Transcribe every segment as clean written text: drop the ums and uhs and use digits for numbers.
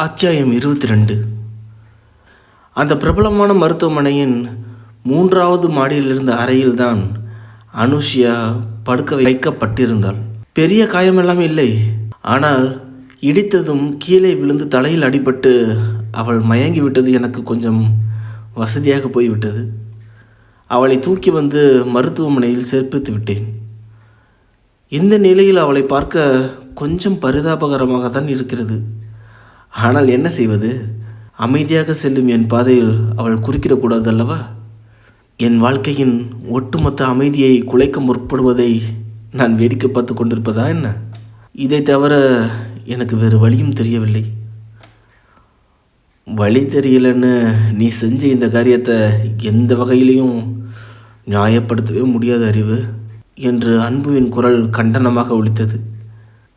அத்தியாயம் 22. அந்த பிரபலமான மருத்துவமனையின் 3வது மாடியில் இருந்த அறையில்தான் அனுஷியா படுக்க வைக்கப்பட்டிருந்தாள். பெரிய காயமெல்லாம் இல்லை. ஆனால் இடித்ததும் கீழே விழுந்து தலையில் அடிபட்டு அவள் மயங்கிவிட்டது எனக்கு கொஞ்சம் வசதியாக போய்விட்டது. அவளை தூக்கி வந்து மருத்துவமனையில் சேர்ப்பித்து விட்டேன். இந்த நிலையில் அவளை பார்க்க கொஞ்சம் பரிதாபகரமாக தான் இருக்கிறது. ஆனால் என்ன செய்வது? அமைதியாக செல்லும் என் பாதையில் அவள் குறுக்கிடக்கூடாது அல்லவா? என் வாழ்க்கையின் ஒட்டுமொத்த அமைதியை குலைக்க முற்படுவதை நான் வேடிக்கை பார்த்து கொண்டிருப்பதா என்ன? இதை தவிர எனக்கு வேறு வழியும் தெரியவில்லை. வழி தெரியலன்னு நீ செஞ்ச இந்த காரியத்தை எந்த வகையிலையும் நியாயப்படுத்தவே முடியாத அறிவு என்று அன்புவின் குரல் கண்டனமாக ஒலித்தது.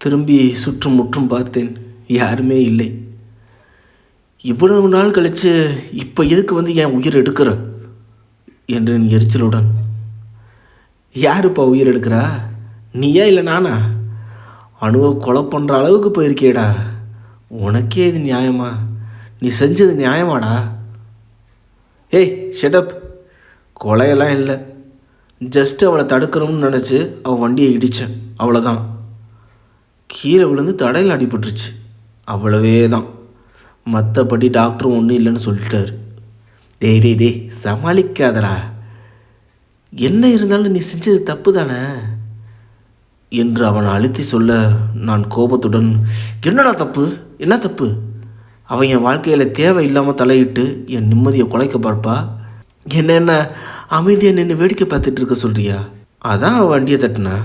திரும்பி சுற்றும் முற்றும் பார்த்தேன். யாருமே இல்லை. இவ்வளவு நாள் கழித்து இப்போ எதுக்கு வந்து என் உயிர் எடுக்கிற என்றேன் எரிச்சலுடன். யாருப்பா உயிர் எடுக்கிறா? நீயா இல்லை நானா? அணுவை கொலை பண்ணுற அளவுக்கு போயிருக்கேடா. உனக்கே இது நியாயமா? நீ செஞ்சது நியாயமாடா? ஏய் ஷட்டப். கொலையெல்லாம் இல்லை. ஜஸ்ட் அவளை தடுக்கணும்னு நினச்சி அவள் வண்டியை இடித்தேன், அவ்வளோதான். கீழே விழுந்து தடையில் அடிபட்டுருச்சு, அவ்வளவே தான். மற்றபடி டாக்டரும் ஒன்றும் இல்லைன்னு சொல்லிட்டாரு. டேய் சமாளிக்காதடா. என்ன இருந்தாலும் நீ செஞ்சது தப்பு தானே என்று அவன் அழுத்தி சொல்ல நான் கோபத்துடன், என்னடா தப்பு? என்ன தப்பு? அவன் என் வாழ்க்கையில் தேவையில்லாமல் தலையிட்டு என் நிம்மதியை குலைக்க பார்ப்பா. என்ன அமைதியாக நின்று வேடிக்கை பார்த்துட்டு இருக்க சொல்கிறியா? அதான் அவன் வண்டியை தட்டினா.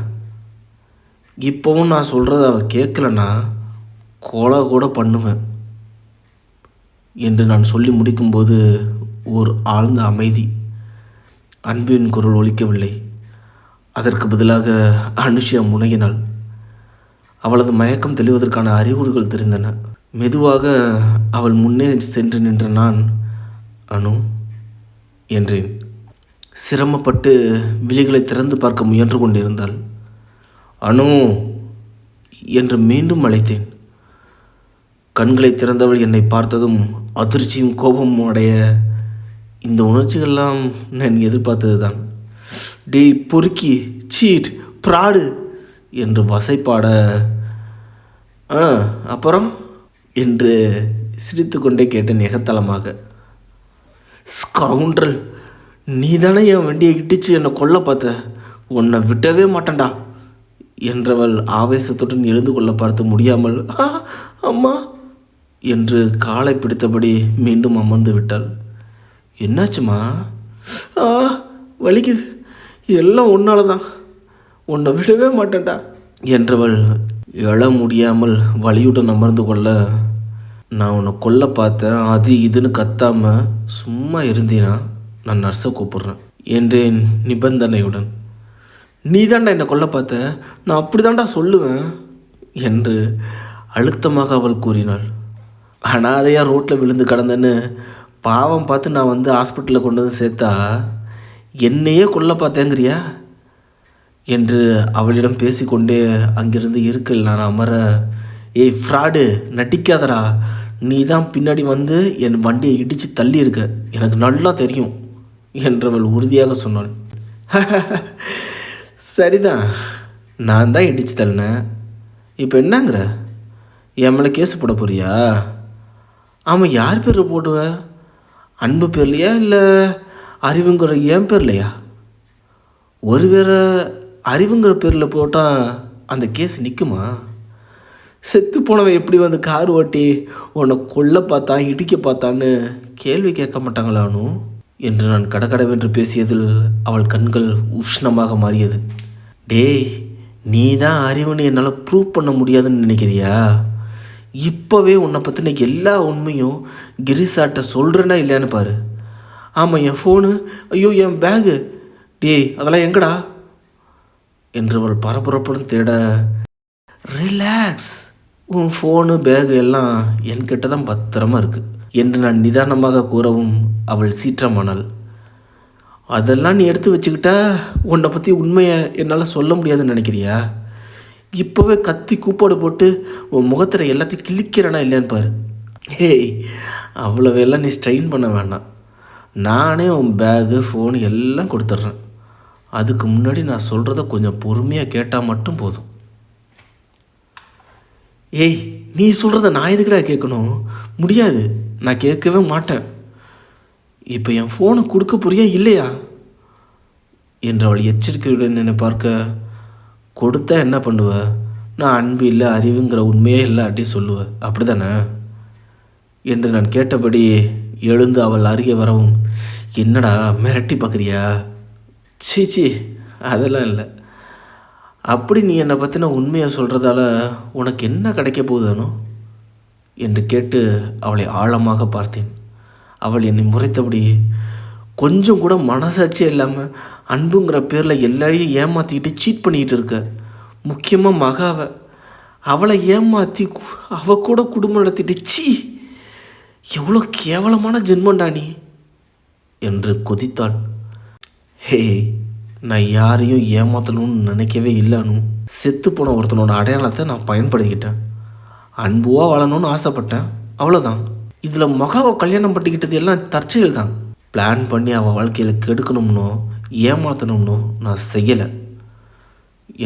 இப்போவும் நான் சொல்கிறத அவள் கேட்கலன்னா கொலை கூட பண்ணுவேன் என்று நான் சொல்லி முடிக்கும்போது ஓர் ஆழ்ந்த அமைதி. அன்பின் குரல் ஒலிக்கவில்லை. அதற்கு பதிலாக அனுஷியா முனகினாள். அவளது மயக்கம் தெளிவதற்கான அறிகுறிகள் தெரிந்தன. மெதுவாக அவள் முன்னே சென்று நின்ற நான், அனு என்றேன். சிரமப்பட்டு விழிகளை திறந்து பார்க்க முயன்று கொண்டிருந்தாள். அனு என்று மீண்டும் அழைத்தேன். கண்களை திறந்தவள் என்னை பார்த்ததும் அதிர்ச்சியும் கோபமும் அடைய, இந்த உணர்ச்சிகள்லாம் நான் எதிர்பார்த்தது தான். டே பொறுக்கி, சீட், ப்ராடு என்று வசைப்பாட, அப்புறம் என்று சிரித்து கொண்டே கேட்டேன் எகத்தலமாக. ஸ்கவுண்ட்ரல், நீ தானே என் வண்டியை இடித்து என்னை கொல்ல பார்த்த. உன்னை விட்டவே மாட்டேன்டா என்றவள் ஆவேசத்துடன் எழுந்து கொள்ள பார்த்து முடியாமல், அம்மா என்று காலை பிடித்தபடி மீண்டும் அமர்ந்து விட்டாள். என்னாச்சுமா? வலிக்குது, எல்லாம் உன்னால தான், உன்னை விடவே மாட்டேன்டா என்றவள் எழ முடியாமல் வலியுடன் அமர்ந்து கொள்ள, நான் உன்னை கொல்ல பார்த்தேன் அது இதுன்னு கத்தாமல் சும்மா இருந்தீனா நான் நர்ஸை கூப்பிட்றேன் என்றேன் நிபந்தனையுடன். நீ தாண்டா என்னை கொல்ல பார்த்த, நான் அப்படி தாண்டா சொல்லுவேன் என்று அழுத்தமாக அவள் கூறினாள். அனாதையாக ரோட்டில் விழுந்து கிடந்தேன்னு பாவம் பார்த்து நான் வந்து ஹாஸ்பிட்டலில் கொண்டு வந்து சேர்த்தா என்னையே கொல்ல பார்த்தேங்கிறியா என்று அவளிடம் பேசிக்கொண்டே அங்கிருந்து இருக்கல் நான் அமர, ஏய் ஃப்ராடு, நடிக்காதடா. நீ தான் பின்னாடி வந்து என் வண்டியை இடித்து தள்ளி இருக்க, எனக்கு நல்லா தெரியும் என்றவள் உறுதியாக சொன்னாள். சரிதான், நான் தான் இடித்து தள்ளினேன். இப்போ என்னங்கிற? என் மேலே கேஸ் போட போறியா? ஆமாம், யார் பேரில் போடுவ? அன்பு பேர்லையா இல்லை அறிவுங்கிற என் பேர்லையா? ஒருவேளை அறிவுங்கிற பேரில் போட்டால் அந்த கேஸ் நிற்குமா? செத்து போனவன் எப்படி வந்து கார் ஓட்டி உன்னை கொல்ல பார்த்தான், இடிக்க பார்த்தான்னு கேள்வி கேட்க மாட்டாங்களானு என்று நான் கடகடவென்று பேசியதில் அவள் கண்கள் உஷ்ணமாக மாறியது. டேய், நீ தான் அறிவுன்னு என்னால் ப்ரூவ் பண்ண முடியாதுன்னு நினைக்கிறியா? இப்போவே உன்னை பற்றின எல்லா உண்மையும் கிரிசாட்ட சொல்கிறேன்னா இல்லையான்னு பாரு. ஆமாம், என் ஃபோனு, ஐயோ என் பேகு, டேய் அதெல்லாம் எங்கடா என்றவள் பரபரப்புடன் தேட, ரிலாக்ஸ், உன் ஃபோனு பேகு எல்லாம் என்கிட்ட தான் பத்திரமா இருக்குது என்று நான் நிதானமாக கூறவும் அவள் சீற்றமானாள். அதெல்லாம் நீ எடுத்து வச்சுக்கிட்டா உன்னை பற்றி உண்மையை என்னால் சொல்ல முடியாதுன்னு நினைக்கிறியா? இப்போவே கத்தி கூப்பாடு போட்டு உன் முகத்தில் எல்லாத்தையும் கிழிக்கிறனா இல்லையான்னு பாரு. ஹேய், அவ்வளோவெல்லாம் நீ ஸ்ட்ரெயின் பண்ண வேண்டாம். நானே உன் பேகு ஃபோனு எல்லாம் கொடுத்துட்றேன். அதுக்கு முன்னாடி நான் சொல்கிறத கொஞ்சம் பொறுமையாக கேட்டால் மட்டும் போதும். ஏய், நீ சொல்கிறத நான் எதுக்குடா கேட்கணும்? முடியாது, நான் கேட்கவே மாட்டேன். இப்போ என் ஃபோனை கொடுக்க போறியா இல்லையா என்று அவள் எச்சரிக்கையுடன் என்னை பார்க்க, கொடுத்தா என்ன பண்ணுவ? நான் அன்பு இல்லை அறிவுங்கிற உண்மையே இல்லை அப்படி சொல்லுவேன், அப்படி தானே என்று நான் கேட்டபடி எழுந்து அவள் அருகே வரவும், என்னடா மிரட்டி பார்க்குறியா? சீச்சி, அதெல்லாம் இல்லை. அப்படி நீ என்னை பற்றின உண்மையை சொல்கிறதால உனக்கு என்ன கிடைக்க போகுதானோ என்று கேட்டு அவளை ஆழமாக பார்த்தேன். அவள் என்னை முறைத்தபடி, கொஞ்சம் கூட மனசாட்சியே இல்லாமல் அன்புங்கிற பேரில் எல்லாரையும் ஏமாற்றிக்கிட்டு சீட் பண்ணிக்கிட்டு இருக்க, முக்கியமாக மகாவை. அவளை ஏமாற்றி அவள் கூட குடும்பம் நடத்திட்டு, சீ, எவ்வளோ கேவலமான ஜென்மண்டா நீ என்று கொதித்தாள். ஹே, நான் யாரையும் ஏமாற்றணும்னு நினைக்கவே இல்லைன்னு, செத்து போன ஒருத்தனோட அடையாளத்தை நான் பயன்படுத்திக்கிட்டேன். அன்புவாக வாழணும்னு ஆசைப்பட்டேன், அவ்வளோதான். இதில் மகாவை கல்யாணம் பண்ணிக்கிட்டது எல்லாம் தற்செயல் தான். பிளான் பண்ணி அவள் வாழ்க்கையில் கெடுக்கணும்னோ ஏமாற்றணும்னோ நான் செய்யலை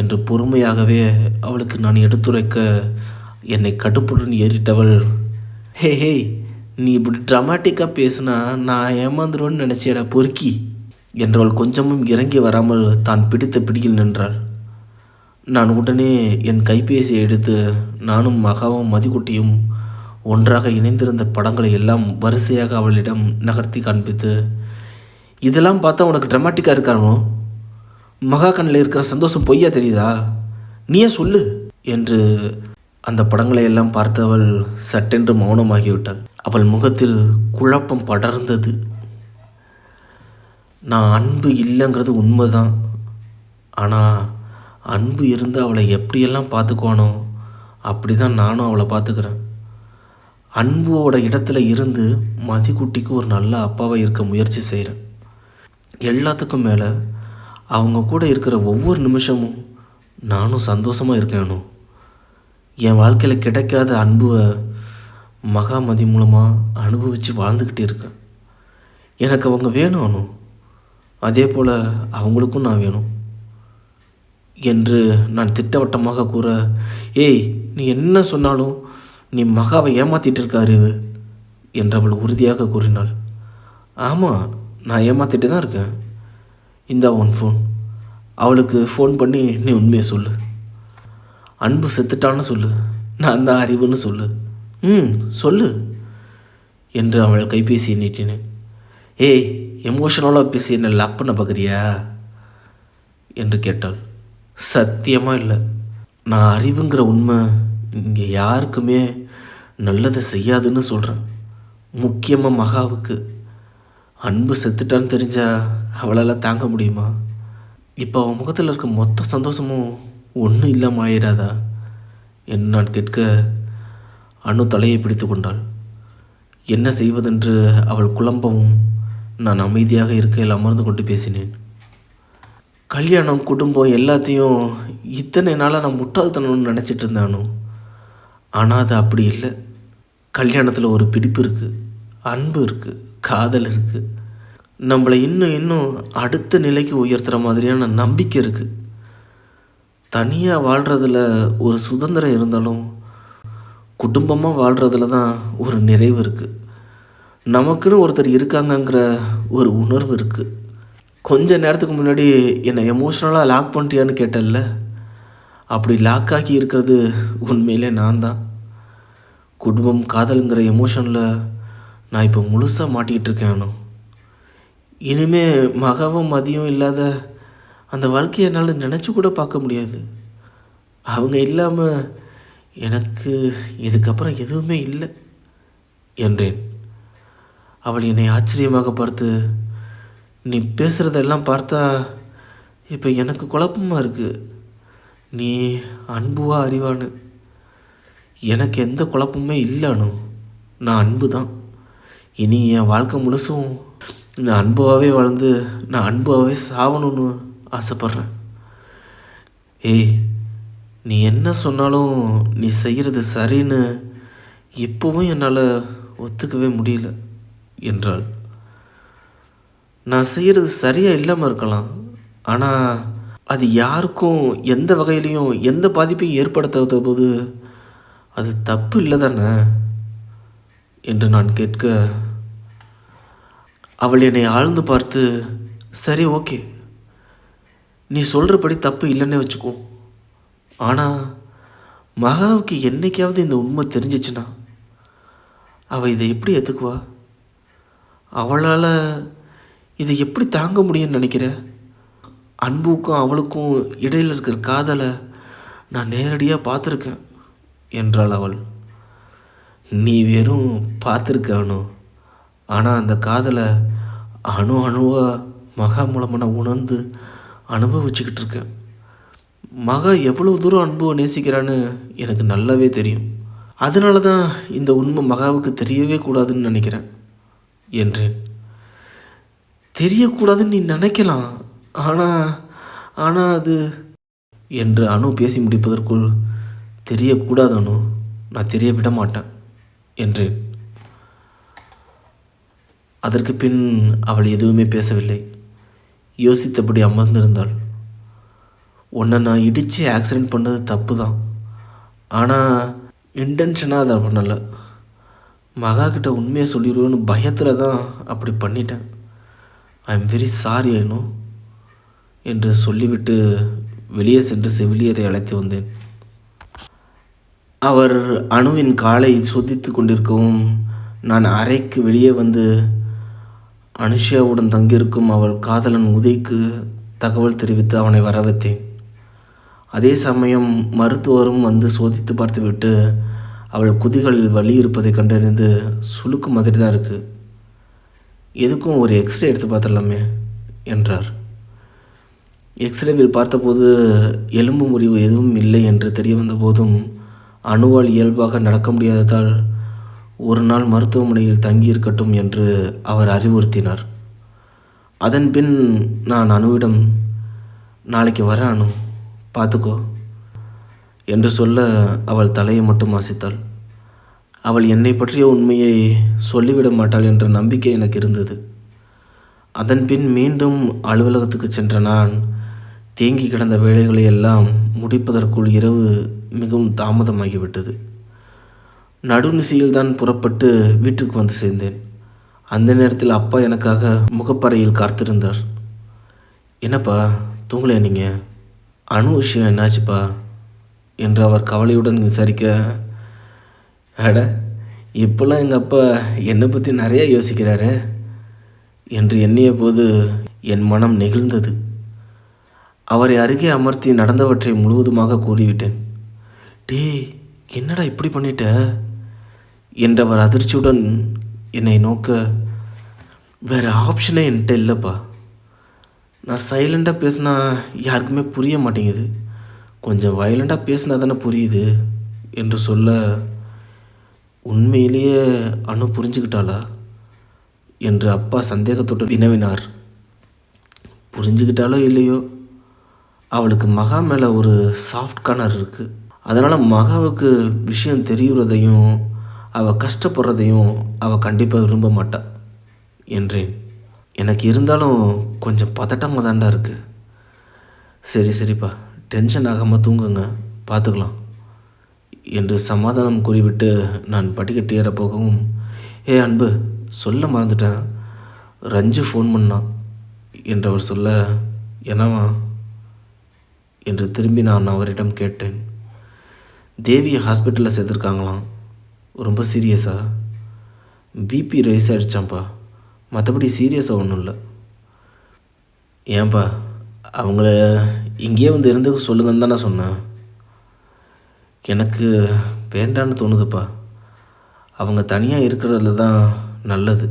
என்று பொறுமையாகவே அவளுக்கு நான் எடுத்துரைக்க, என்னை கடுப்புடன் ஏறிட்டவள், ஹே ஹே, நீ இப்படி ட்ராமாட்டிக்காக பேசுனா நான் ஏமாந்துருவேன்னு நினச்சேடா பொறுக்கி என்றவள் கொஞ்சமும் இறங்கி வராமல் தான் பிடித்த பிடியில் நின்றாள். நான் உடனே என் கைபேசியை எடுத்து நானும் மகாவும் மதிக்குட்டியும் ஒன்றாக இணைந்திருந்த படங்களை எல்லாம் வரிசையாக அவளிடம் நகர்த்தி காண்பித்து, இதெல்லாம் பார்த்தா உனக்கு ட்ராமாட்டிக்காக இருக்கானோ? மகா கண்ணில் இருக்கிற சந்தோஷம் பொய்யா தெரியுதா? நீயே சொல்லு என்று அந்த படங்களை எல்லாம் பார்த்தவள் சட்டென்று மௌனமாகிவிட்டாள். அவள் முகத்தில் குழப்பம் படர்ந்தது. நான் அன்பு இல்லைங்கிறது உண்மைதான், ஆனால் அன்பு இருந்து அவளை எப்படியெல்லாம் பார்த்துக்குவானோ அப்படி தான் நானும் அவளை பார்த்துக்கிறேன். அன்போட இடத்துல இருந்து மதிக்குட்டிக்கு ஒரு நல்ல அப்பாவை இருக்க முயற்சி செய்கிறேன். எல்லாத்துக்கும் மேலே அவங்க கூட இருக்கிற ஒவ்வொரு நிமிஷமும் நானும் சந்தோஷமாக இருக்கணும். என் வாழ்க்கையில் கிடைக்காத அன்புவை மகாமதி மூலமாக அனுபவித்து வாழ்ந்துக்கிட்டே இருக்கேன். எனக்கு அவங்க வேணும், அதே போல் அவங்களுக்கும் நான் வேணும் என்று நான் திட்டவட்டமாக கூற, ஏய், நீ என்ன சொன்னாலும் நீ மகாவை ஏமாற்றிட்டு இருக்க அறிவு என்று அவள் உறுதியாக கூறினாள். ஆமாம், நான் ஏமாற்றிட்டு தான் இருக்கேன். இந்தா உன் ஃபோன். அவளுக்கு ஃபோன் பண்ணி நீ உண்மையை சொல்லு. அன்பு செத்துட்டான்னு சொல்லு, நான் தான் அறிவுன்னு சொல்லு. சொல்லு என்று அவள் கைபேசியை நீட்டினேன். ஏய், எமோஷனலாக பேசி என்னை லாக் பண்ண பார்க்குறியா என்று கேட்டாள். சத்தியமாக இல்லை, நான் அறிவுங்கிற உண்மை இங்கே யாருக்குமே நல்லதை செய்யாதுன்னு சொல்கிறேன். முக்கியமாக மகாவுக்கு. அன்பு செத்துட்டான்னு தெரிஞ்சால் அவளால் தாங்க முடியுமா? இப்போ அவன் முகத்தில் இருக்க மொத்த சந்தோஷமும் ஒன்றும் இல்லாமல் ஆயிடாதா என்று நான் கேட்க, அணு தலையை பிடித்து கொண்டாள். என்ன செய்வதென்று அவள் குழம்பவும் நான் அமைதியாக இருக்கையில் அமர்ந்து கொண்டு பேசினேன். கல்யாணம், குடும்பம் எல்லாத்தையும் இத்தனை நாளாக நான் முட்டாள்தனம்னு நினச்சிட்டு இருந்தானோ, ஆனால் அது அப்படி இல்லை. கல்யாணத்தில் ஒரு பிடிப்பு இருக்குது, அன்பு இருக்குது, காதல் இருக்குது. நம்மளை இன்னும் அடுத்த நிலைக்கு உயர்த்துகிற மாதிரியான நம்பிக்கை இருக்குது. தனியாக வாழ்கிறதுல ஒரு சுதந்திரம் இருந்தாலும் குடும்பமாக வாழ்கிறதுல தான் ஒரு நிறைவு இருக்குது. நமக்குன்னு ஒருத்தர் இருக்காங்கங்கிற ஒரு உணர்வு இருக்குது. கொஞ்ச நேரத்துக்கு முன்னாடி என்னை எமோஷ்னலாக லாக் பண்ணிட்டியான்னு கேட்டல்ல, அப்படி லாக் ஆகி இருக்கிறது உண்மையிலே நான் தான். குடும்பம், காதலுங்கிற எமோஷனில் நான் இப்போ முழுசாக மாட்டிகிட்டு இருக்கேன். இனிமே மகவும் மதியம் இல்லாத அந்த வாழ்க்கையை என்னால் நினச்சி கூட பார்க்க முடியாது. அவங்க இல்லாமல் எனக்கு இதுக்கப்புறம் எதுவுமே இல்லை என்றேன். அவள் என்னை ஆச்சரியமாக பார்த்து, நீ பேசுகிறதெல்லாம் பார்த்தா இப்போ எனக்கு குழப்பமாக இருக்குது. நீ அன்புவா அறிவானு? எனக்கு எந்த குழப்பமே இல்லைனு. நான் அன்பு தான். இனி என் வாழ்க்கை முழுசும் நான் அன்புவாகவே வாழ்ந்து நான் அன்புவாகவே சாவணும்னு ஆசைப்பட்றேன். ஏய், நீ என்ன சொன்னாலும் நீ செய்கிறது சரின்னு இப்போவும் என்னால் ஒத்துக்கவே முடியல என்றாள். நான் செய்கிறது சரியாக இல்லாமல் இருக்கலாம், ஆனால் அது யாருக்கும் எந்த வகையிலையும் எந்த பாதிப்பையும் ஏற்படுத்தாத போது அது தப்பு இல்லை தானே என்று நான் கேட்க, அவள் என்னை ஆழ்ந்து பார்த்து, சரி ஓகே, நீ சொல்கிறபடி தப்பு இல்லைன்னே வச்சுக்கோ, ஆனால் மகாவுக்கு என்னைக்காவது இந்த உண்மை தெரிஞ்சிச்சுன்னா அவள் இதை எப்படி ஏற்றுக்குவா? அவளால் இதை எப்படி தாங்க முடியும்னு நினைக்கிற? அன்புக்கும் அவளுக்கும் இடையில் இருக்கிற காதலை நான் நேரடியாக பார்த்துருக்கேன் என்றாள் அவள். நீ வெறும் பார்த்துருக்க அணு, ஆனால் அந்த காதலை அணு அணுவாக மகா மூலமாக நான் உணர்ந்து அனுபவிச்சுக்கிட்டு இருக்கேன். மகா எவ்வளோ தூரம் அன்புவை நேசிக்கிறான்னு எனக்கு நல்லாவே தெரியும். அதனால தான் இந்த உண்மை மகாவுக்கு தெரியவே கூடாதுன்னு நினைக்கிறேன் என்றேன். தெரியக்கூடாதுன்னு நீ நினைக்கலாம், ஆனால் அது என்று அணு பேசி முடிப்பதற்குள், தெரியக்கூடாது அணு, நான் தெரிய விட மாட்டேன் என்றேன். அதற்கு பின் அவள் எதுவுமே பேசவில்லை. யோசித்தபடி அமர்ந்திருந்தாள். உன்னை நான் இடித்து ஆக்சிடெண்ட் பண்ணது தப்பு தான், ஆனால் இன்டென்ஷனாக அதை பண்ணலை. மகா கிட்ட உண்மையை சொல்லிடுவேன்னு பயத்தில் தான் அப்படி பண்ணிட்டேன். I am very sorry I know என்று சொல்லிவிட்டு வெளியே சென்று செவிலியரை அழைத்து வந்தேன். அவர் அணுவின் காலை சொதித்து கொண்டிருக்கவும் நான் அறைக்கு வெளியே வந்து அனுஷியாவுடன் தங்கியிருக்கும் அவள் காதலன் உதய்க்கு தகவல் தெரிவித்து அவனை வர வைத்தேன். அதே சமயம் மருத்துவரும் வந்து சோதித்து பார்த்துவிட்டு அவள் குதிகளில் வலி இருப்பதை கண்டறிந்து சுளுக்கு மாதிரி தான் இருக்குது, எதுக்கும் ஒரு எக்ஸ்ரே எடுத்து பார்த்துடலாமே என்றார். எக்ஸ்ரேவில் பார்த்தபோது எலும்பு முறிவு எதுவும் இல்லை என்று தெரிய வந்த போதும் அணுவால் இயல்பாக நடக்க முடியாததால் ஒரு நாள் மருத்துவமனையில் தங்கியிருக்கட்டும் என்று அவர் அறிவுறுத்தினார். அதன் பின் நான் அணுவிடம், நாளைக்கு வர அணு, பார்த்துக்கோ என்று சொல்ல அவள் தலையை மட்டும் அசைத்தாள். அவள் என்னை பற்றிய உண்மையை சொல்லிவிட மாட்டாள் என்ற நம்பிக்கை எனக்கு இருந்தது. அதன் பின் மீண்டும் அலுவலகத்துக்கு சென்ற நான் தேங்கி கிடந்த வேலைகளை எல்லாம் முடிப்பதற்குள் இரவு மிகவும் தாமதமாகிவிட்டது. நடுநிசையில்தான் புறப்பட்டு வீட்டுக்கு வந்து சேர்ந்தேன். அந்த நேரத்தில் அப்பா எனக்காக முகப்பறையில் காத்திருந்தார். என்னப்பா தூங்கலையா நீங்கள்? அணு விஷயம் என்னாச்சுப்பா என்று அவர் கவலையுடன் விசாரிக்க, அட இப்போல்லாம் எங்கள் அப்பா என்னை பற்றி நிறையா யோசிக்கிறாரு என்று எண்ணிய போது என் மனம் நெகிழ்ந்தது. அவரை அருகே அமர்த்தி நடந்தவற்றை முழுவதுமாக கூறிவிட்டேன். டேய் என்னடா இப்படி பண்ணிட்ட என்றவர் அதிர்ச்சியுடன் என்னை நோக்க, வேறு ஆப்ஷனே என்கிட்ட இல்லைப்பா. நான் சைலண்டாக பேசினா யாருக்குமே புரிய மாட்டேங்குது, கொஞ்சம் வயலண்டாக பேசினா தானே புரியுது என்று சொல்ல, உண்மையிலேயே அணு புரிஞ்சுக்கிட்டாளா என்று அப்பா சந்தேகத்தோடு வினவினார். புரிஞ்சுக்கிட்டாலோ இல்லையோ, அவளுக்கு மகா மேலே ஒரு சாஃப்ட் கார்னர் இருக்குது. அதனால் மகாவுக்கு விஷயம் தெரியுறதையும் அவள் கஷ்டப்படுறதையும் அவள் கண்டிப்பாக விரும்ப மாட்டாள் என்றேன். எனக்கு இருந்தாலும் கொஞ்சம் பதட்டமாக தாண்டா இருக்குது. சரிப்பா, டென்ஷன் ஆகாமல் தூங்குங்க, பார்த்துக்கலாம் என்று சமாதானம் கூறிவிட்டு நான் படிக்கட்டு ஏற போகவும், ஏ அன்பு சொல்ல மறந்துட்டேன், ரஞ்சு ஃபோன் பண்ணான் என்றவர் சொல்ல, என்னவா என்று திரும்பி நான் அவரிடம் கேட்டேன். தேவியை ஹாஸ்பிட்டலில் சேர்த்துருக்காங்களாம், ரொம்ப சீரியஸாக, பிபி ரைஸ் ஆகிடுச்சாம்ப்பா, மற்றபடி சீரியஸாக ஒன்றும் இல்லை. ஏன்பா அவங்கள இங்கேயே வந்து இருந்துக்க சொல்லுங்கன்னு தான் நான் சொன்னேன். எனக்கு வேண்டான்னு தோணுதுப்பா, அவங்க தனியாக இருக்கிறதுல தான் நல்லது.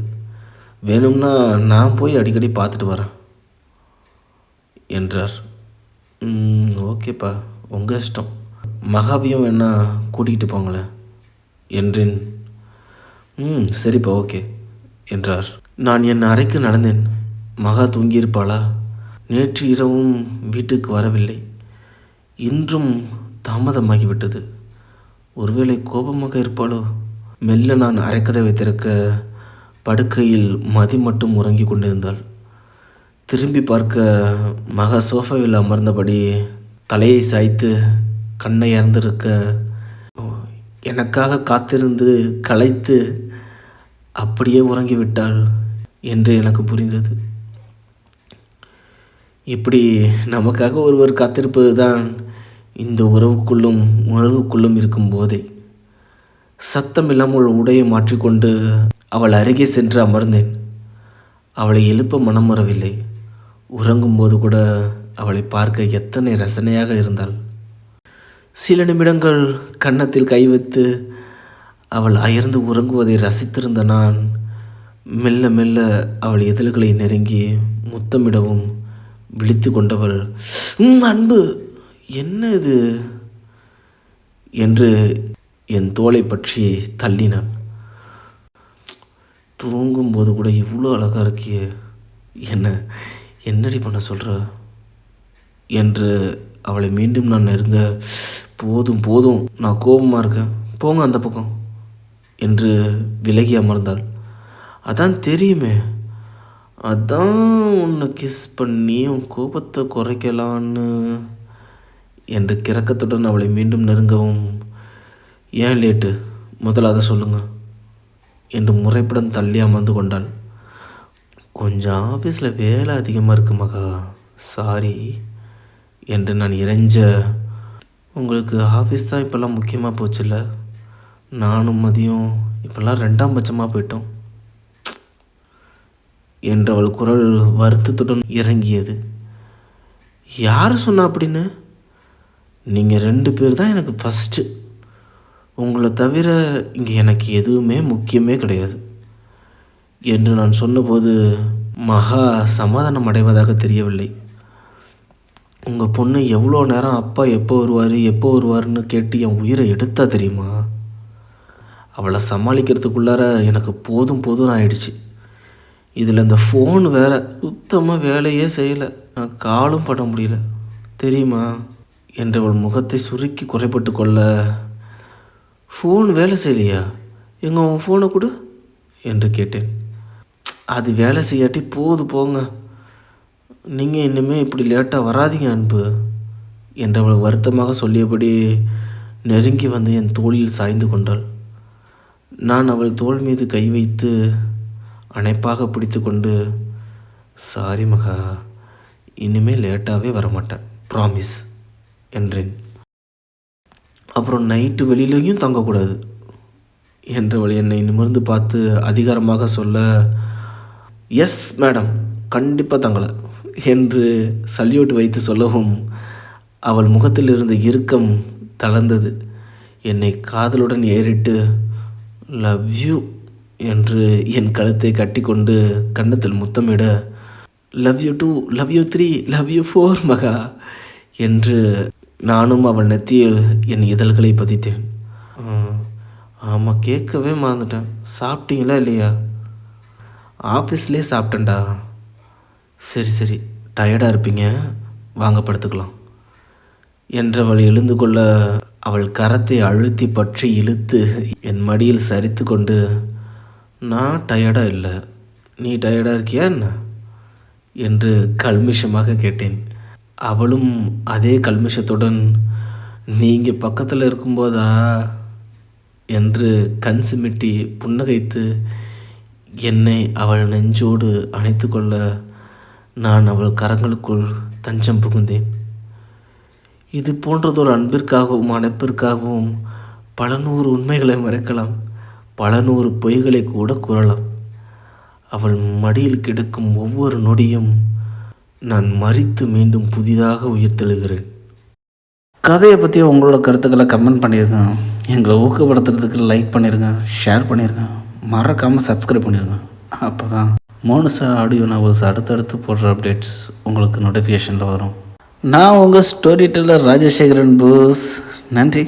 வேணும்னா நான் போய் அடிக்கடி பார்த்துட்டு வரேன் என்றார். ஓகேப்பா, உங்கள் இஷ்டம், மகாவையும் வேணா கூட்டிகிட்டு போங்களேன் என்றேன். சரிப்பா ஓகே என்றார். நான் என் அறைக்கு நடந்தேன். மகா தூங்கியிருப்பாளா? நேற்று இரவும் வீட்டுக்கு வரவில்லை. இன்றும் தாமதமாகிவிட்டது. ஒருவேளை கோபமாக இருப்பாளோ? மெல்ல நான் அரைக்கதை வைத்திருக்க படுக்கையில் மதி மட்டும் உறங்கி கொண்டிருந்தாள். திரும்பி பார்க்க மகா சோஃபாவில் அமர்ந்தபடி தலையை சாய்த்து கண்ணை இறந்திருக்க எனக்காக காத்திருந்து களைத்து அப்படியே உறங்கிவிட்டாள் என்று எனக்கு புரிந்தது. இப்படி நமக்காக ஒருவர் காத்திருப்பது தான் இந்த உறவுக்குள்ளும் உணர்வுக்குள்ளும் இருக்கும் போதே. சத்தமில்லாமல் உடையை மாற்றிக்கொண்டு அவள் அருகே சென்று அமர்ந்தேன். அவளை எழுப்ப மனம் வரவில்லை. உறங்கும்போது கூட அவளை பார்க்க எத்தனை ரசனையாக இருந்தாள். சில நிமிடங்கள் கன்னத்தில் கை வைத்து அவள் அயர்ந்து உறங்குவதை ரசித்திருந்த நான் மெல்ல மெல்ல அவள் இதழ்களை நெருங்கி முத்தமிடவும் விழித்து கொண்டவள், அன்பு என்ன இது என்று என் தோளை பற்றி தள்ளினாள். தூங்கும்போது கூட இவ்வளோ அழகாக இருக்கியே, என்னடி பண்ண சொல்கிற என்று அவளை மீண்டும் நான் நெருங்க, போதும் போதும் நான் கோபமாக இருக்கேன், போங்க அந்த பக்கம் என்று விலகி அமர்ந்தாள். அதான் தெரியுமே, அதான் உன்னை கிஸ் பண்ணி உன் கோபத்தை குறைக்கலான்னு என்று கிறக்கத்துடன் அவளை மீண்டும் நெருங்கவும், ஏன் லேட்டு, முதல்ல அதை சொல்லுங்கள் என்று முறைப்படம் தள்ளி அமர்ந்து கொண்டாள். கொஞ்சம் ஆஃபீஸில் வேலை அதிகமாக இருக்கு மகா, சாரி என்று நான் இறைஞ்ச, உங்களுக்கு ஆஃபீஸ் தான் இப்போல்லாம் முக்கியமாக போச்சுல்ல, நானும் மதியம் இப்போல்லாம் 2ஆம் பட்சமாக போயிட்டோம் என்று அவள் குரல் வருத்தத்துடன் இறங்கியது. யார் சொன்னா அப்படின்னு? நீங்கள் 2 பேர் தான் எனக்கு ஃபஸ்ட்டு, உங்களை தவிர இங்கே எனக்கு எதுவுமே முக்கியமே கிடையாது என்று நான் சொன்னபோது மகா சமாதானம் அடைவதாக தெரியவில்லை. உங்கள் பொண்ணு எவ்வளோ நேரம் அப்பா எப்போ வருவார்னு கேட்டு என் உயிரை எடுத்தா தெரியுமா? அவளை சமாளிக்கிறதுக்குள்ளார எனக்கு போதும் ஆயிடுச்சு. இதில் இந்த ஃபோன் வேறு சுத்தமாக வேலையே செய்யலை, நான் காலும் பண்ண முடியல தெரியுமா என்று அவள் முகத்தை சுருக்கி குறைப்பட்டு கொள்ள, ஃபோன் வேலை செய்யலையா, எங்கே உன் ஃபோனை கொடு என்று கேட்டேன். அது வேலை செய்யாட்டி போங்க, நீங்கள் இனிமேல் இப்படி லேட்டாக வராதிங்க அன்பு என்று அவள் வருத்தமாக சொல்லியபடி நெருங்கி வந்து என் தோளில் சாய்ந்து கொண்டாள். நான் அவள் தோள் மீது கை வைத்து அணைப்பாக பிடித்து கொண்டு, சாரி மகா, இனிமேல் லேட்டாகவே வரமாட்டேன், ப்ராமிஸ் என்றேன். அப்புறம் நைட்டு வெளியிலையும் தங்கக்கூடாது என்றவள் என்னை நிமிர்ந்து பார்த்து அதிகாரமாக சொல்ல, எஸ் மேடம், கண்டிப்பாக தங்கலை என்று சல்யூட் வைத்து சொல்லவும் அவள் முகத்தில் இருந்த இறுக்கம் தளர்ந்தது. என்னை காதலுடன் ஏறிட்டு லவ் யூ என்று என் கழுத்தை கட்டி கொண்டு கன்னத்தில் முத்தமிட, love you 2, love you 3, love you 4 மகா என்று நானும் அவள் நெத்தியில் என் இதழ்களை பதித்தேன். ஆமாம், கேட்கவே மறந்துட்டேன், சாப்பிட்டீங்களா இல்லையா? ஆஃபீஸ்லேயே சாப்பிட்டேன்டா. சரி டயர்டாக இருப்பீங்க, வாங்க படுத்துக்கலாம் என்றவள் எழுந்து கொள்ள அவள் கரத்தை அழுத்தி பற்றி இழுத்து என் மடியில் சரித்து கொண்டு, நான் டயர்டாக இல்லை, நீ டயர்டாக இருக்கியா என்ன என்று கல்மிஷமாக கேட்டேன். அவளும் அதே கல்மிஷத்துடன், நீங்கள் பக்கத்தில் இருக்கும்போதா என்று கண் சிமிட்டி புன்னகைத்து என்னை அவள் நெஞ்சோடு அணைத்து கொள்ள நான் அவள் கரங்களுக்குள் தஞ்சம் புகுந்தேன். இது போன்றதொரு அன்பிற்காகவும் அணைப்பிற்காகவும் பல 100 உண்மைகளை மறைக்கலாம், பல 100 பொய்களை கூட கூறலாம். அவள் மடியில் கிடக்கும் ஒவ்வொரு நொடியும் நான் மரித்து மீண்டும் புதிதாக உயிர்த்தெழுகிறேன். கதையை பற்றி உங்களோட கருத்துக்களை கமெண்ட் பண்ணிடுங்க, எங்களை ஊக்கப்படுத்துறதுக்கு லைக் பண்ணிடுங்க, ஷேர் பண்ணிடுங்க, மறக்காமல் சப்ஸ்கிரைப் பண்ணிடுங்க. அப்போ தான் மோனுசா ஆடியோ நாவல்ஸ் அடுத்தடுத்து போடுற அப்டேட்ஸ் உங்களுக்கு நோட்டிஃபிகேஷனில் வரும். நான் உங்கள் ஸ்டோரி டெல்லர் ராஜசேகரன் போஸ். நன்றி.